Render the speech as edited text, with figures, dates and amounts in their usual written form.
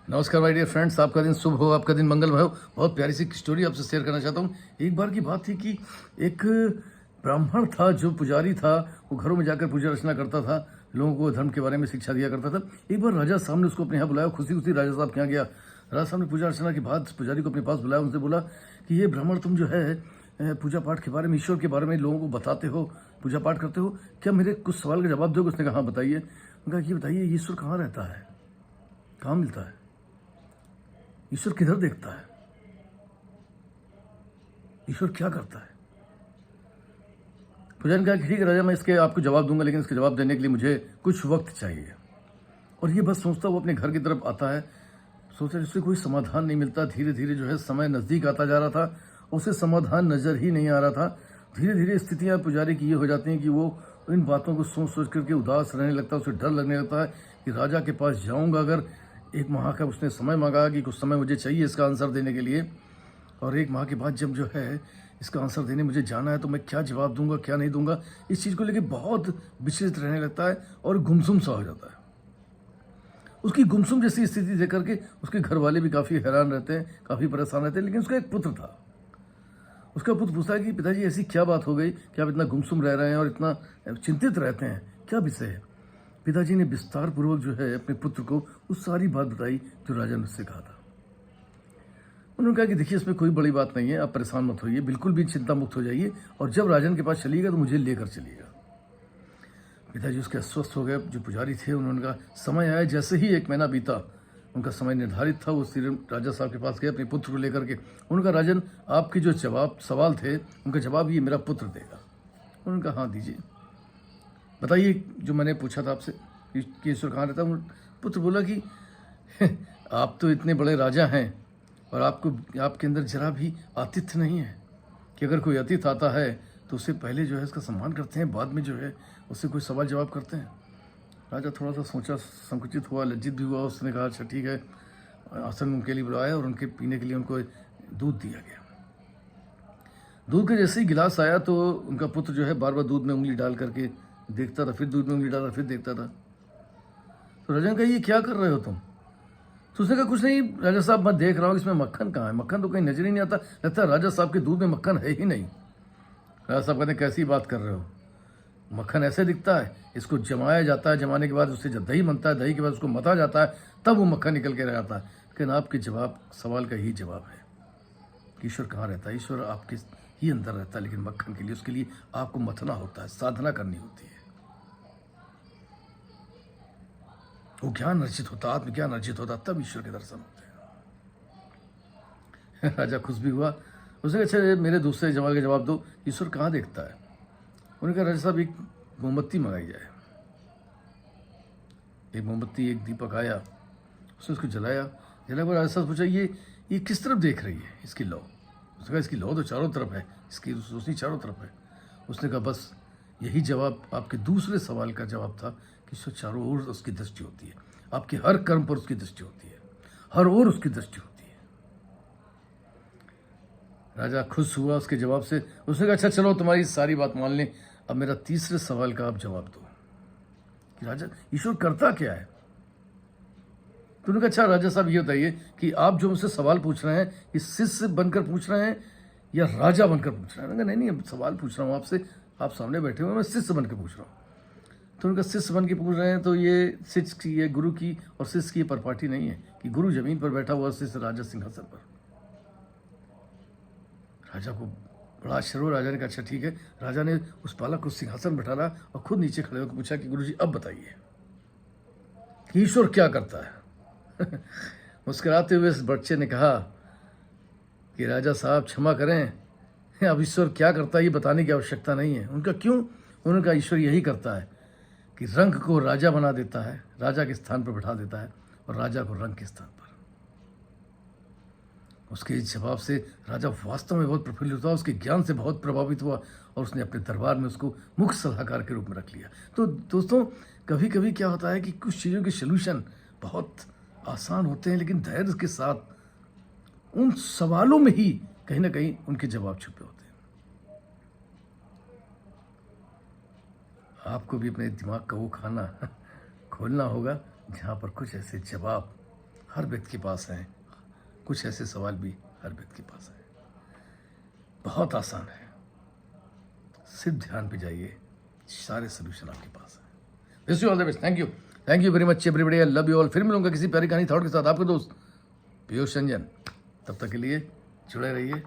नमस्कार my dear friends, आपका दिन शुभ हो, आपका दिन मंगलमय हो। बहुत प्यारी सी स्टोरी आपसे शेयर करना चाहता हूँ। एक बार की बात थी कि एक ब्राह्मण था जो पुजारी था। वो घरों में जाकर पूजा अर्चना करता था, लोगों को धर्म के बारे में शिक्षा दिया करता था। एक बार राजा साहब ने उसको अपने यहाँ बुलाया, खुशी खुशी राजा साहब के यहाँ गया। राजा साहब ने पूजा अर्चना के बाद पुजारी को अपने पास बुलाया, उनसे बोला कि ये ब्राह्मण तुम जो है पूजा पाठ के बारे में, ईश्वर के बारे में लोगों को बताते हो, पूजा पाठ करते हो, क्या मेरे कुछ सवाल का जवाब दोगे? उसने कहा हाँ बताइए। उनका ये बताइए, ईश्वर कहाँ रहता है, कहाँ मिलता है, ईश्वर किधर देखता है, ईश्वर क्या करता है? पुजारी ने कहा कि ठीक है राजा, मैं इसके आपको जवाब दूंगा, लेकिन इसके जवाब देने के लिए मुझे कुछ वक्त चाहिए। और ये बस सोचता वो अपने घर की तरफ आता है, सोचता जिससे कोई समाधान नहीं मिलता। धीरे धीरे जो है समय नज़दीक आता जा रहा था, उसे समाधान नज़र ही नहीं आ रहा था। धीरे धीरे स्थितियाँ पुजारी की ये हो जाती हैं कि वो इन बातों को सोच सोच करके उदास रहने लगता है। उसे डर लगने लगता है कि राजा के पास जाऊंगा अगर, एक माह का उसने समय मांगा कि कुछ समय मुझे चाहिए इसका आंसर देने के लिए, और एक माह के बाद जब जो है इसका आंसर देने मुझे जाना है तो मैं क्या जवाब दूंगा क्या नहीं दूंगा, इस चीज़ को लेकर बहुत विचलित रहने लगता है और गुमसुम सा हो जाता है। उसकी गुमसुम जैसी स्थिति देख करके उसके घर वाले भी काफ़ी हैरान रहते हैं, काफ़ी परेशान रहते हैं। लेकिन उसका एक पुत्र था। उसका पुत्र पूछता है कि पिताजी ऐसी क्या बात हो गई कि आप इतना गुमसुम रह रहे हैं और इतना चिंतित रहते हैं, क्या विषय है? पिताजी ने विस्तार पूर्वक जो है अपने पुत्र को उस सारी बात बताई जो राजा ने उससे कहा था। उन्होंने कहा कि देखिए इसमें कोई बड़ी बात नहीं है, आप परेशान मत होइए, बिल्कुल भी चिंता मुक्त हो जाइए, और जब राजन के पास चलिएगा तो मुझे लेकर चलिएगा। पिताजी उसके अस्वस्थ हो गए। जो पुजारी थे उन्होंने कहा समय आया, जैसे ही एक महीना बीता, उनका समय निर्धारित था, वो सीधे राजा साहब के पास गए अपने पुत्र को लेकर के। उनका राजन आपके जो जवाब सवाल थे उनका जवाब ये मेरा पुत्र देगा। उन्होंने कहा हाँ दीजिए, बताइए जो मैंने पूछा था आपसे कि ईश्वर कहाँ रहता है। पुत्र बोला कि आप तो इतने बड़े राजा हैं और आपके अंदर जरा भी आतिथ्य नहीं है कि अगर कोई अतिथि आता है तो उससे पहले जो है उसका सम्मान करते हैं, बाद में जो है उससे कोई सवाल जवाब करते हैं। राजा थोड़ा सा सोचा, संकुचित हुआ, लज्जित भी हुआ। उसने कहा अच्छा ठीक है। आसन उनके लिए बुलाया और उनके पीने के लिए उनको दूध दिया गया। दूध का जैसे ही गिलास आया तो उनका पुत्र जो है बार बार दूध में उंगली डाल करके देखता था, फिर दूध में उंगली डाला, फिर देखता था। तो राजा ने कहा ये क्या कर रहे हो तुम? तो उसने कहा कुछ नहीं राजा साहब, मैं देख रहा हूँ इसमें मक्खन कहाँ है, मक्खन तो कहीं नजर ही नहीं आता, लगता है राजा साहब के दूध में मक्खन है ही नहीं। राजा साहब कहते हैं कैसी बात कर रहे हो, मक्खन ऐसे दिखता है, इसको जमाया जाता है, जमाने के बाद उससे जब दही बनता है, दही के बाद उसको मथा जाता है, तब वो मक्खन निकल के रह जाता है। लेकिन आपके जवाब सवाल का ही जवाब है कि ईश्वर कहाँ रहता है। ईश्वर आपके ही अंदर रहता है, लेकिन मक्खन के लिए उसके लिए आपको मथना होता है, साधना करनी होती है, वो ज्ञान अर्जित होता, आत्मज्ञान अर्जित होता, तब ईश्वर के दर्शन होते हैं। राजा खुश भी हुआ। उसने कहा अच्छा मेरे दूसरे सवाल का जवाब दो, ईश्वर कहाँ देखता है? उन्होंने कहा राजा साहब एक मोमबत्ती मंगाई जाए। एक मोमबत्ती, एक दीपक आया, उसने उसको जलाया। जलाने पर राजा साहब पूछा ये किस तरफ देख रही है, इसकी लौ? उसने कहा इसकी लौ तो चारों तरफ है, इसकी रोशनी चारों तरफ है। उसने कहा बस यही जवाब आपके दूसरे सवाल का जवाब था कि ईश्वर चारों ओर उसकी दृष्टि होती है, आपके हर कर्म पर उसकी दृष्टि होती है, हर ओर उसकी दृष्टि होती है। राजा खुश हुआ उसके जवाब से। उसने कहा अच्छा चलो तुम्हारी सारी बात मान लें, अब मेरा तीसरे सवाल का आप जवाब दो कि राजा ईश्वर करता क्या है? तो उन्होंने कहा अच्छा राजा साहब ये बताइए कि आप जो मुझसे सवाल पूछ रहे हैं ये शिष्य बनकर पूछ रहे हैं या राजा बनकर पूछ रहे हैं? नहीं नहीं, सवाल पूछ रहा हूँ आपसे, आप सामने बैठे हुए, मैं शिष्य बनकर पूछ रहा हूँ। तो उनका शिष्य बन के पूछ रहे हैं तो ये शिष्य की, ये गुरु की और शिष्य की परपाटी नहीं है कि गुरु जमीन पर बैठा हुआ, शिष्य राजा सिंहासन पर। राजा को बड़ा आश्चर्य हुआ। राजा ने कहा अच्छा ठीक है। राजा ने उस बालक को सिंहासन बैठाला और खुद नीचे खड़े होकर पूछा कि गुरुजी अब बताइए कि ईश्वर क्या करता है? मुस्कुराते हुए इस बच्चे ने कहा कि राजा साहब क्षमा करें, अब ईश्वर क्या करता है ये बताने की आवश्यकता नहीं है। उनका क्यों? उन्होंने कहा ईश्वर यही करता है कि रंग को राजा बना देता है, राजा के स्थान पर बैठा देता है, और राजा को रंग के स्थान पर। उसके इस जवाब से राजा वास्तव में बहुत प्रफुल्लित हुआ, उसके ज्ञान से बहुत प्रभावित हुआ, और उसने अपने दरबार में उसको मुख्य सलाहकार के रूप में रख लिया। तो दोस्तों कभी कभी क्या होता है कि कुछ चीज़ों के सलूशन बहुत आसान होते हैं, लेकिन धैर्य के साथ उन सवालों में ही कहीं ना कहीं उनके जवाब छुपे होते हैं। आपको भी अपने दिमाग का वो खाना खोलना होगा जहाँ पर कुछ ऐसे जवाब हर व्यक्ति के पास हैं, कुछ ऐसे सवाल भी हर व्यक्ति के पास हैं। बहुत आसान है, सिर्फ ध्यान पे जाइए, सारे सोल्यूशन आपके पास हैं। Wish you all the best. Thank you very much everybody, I love you all. फिर मिलूंगा किसी प्यारी कहानी थॉट के साथ, आपके दोस्त पीयूष रंजन। तब तक के लिए जुड़े रहिए,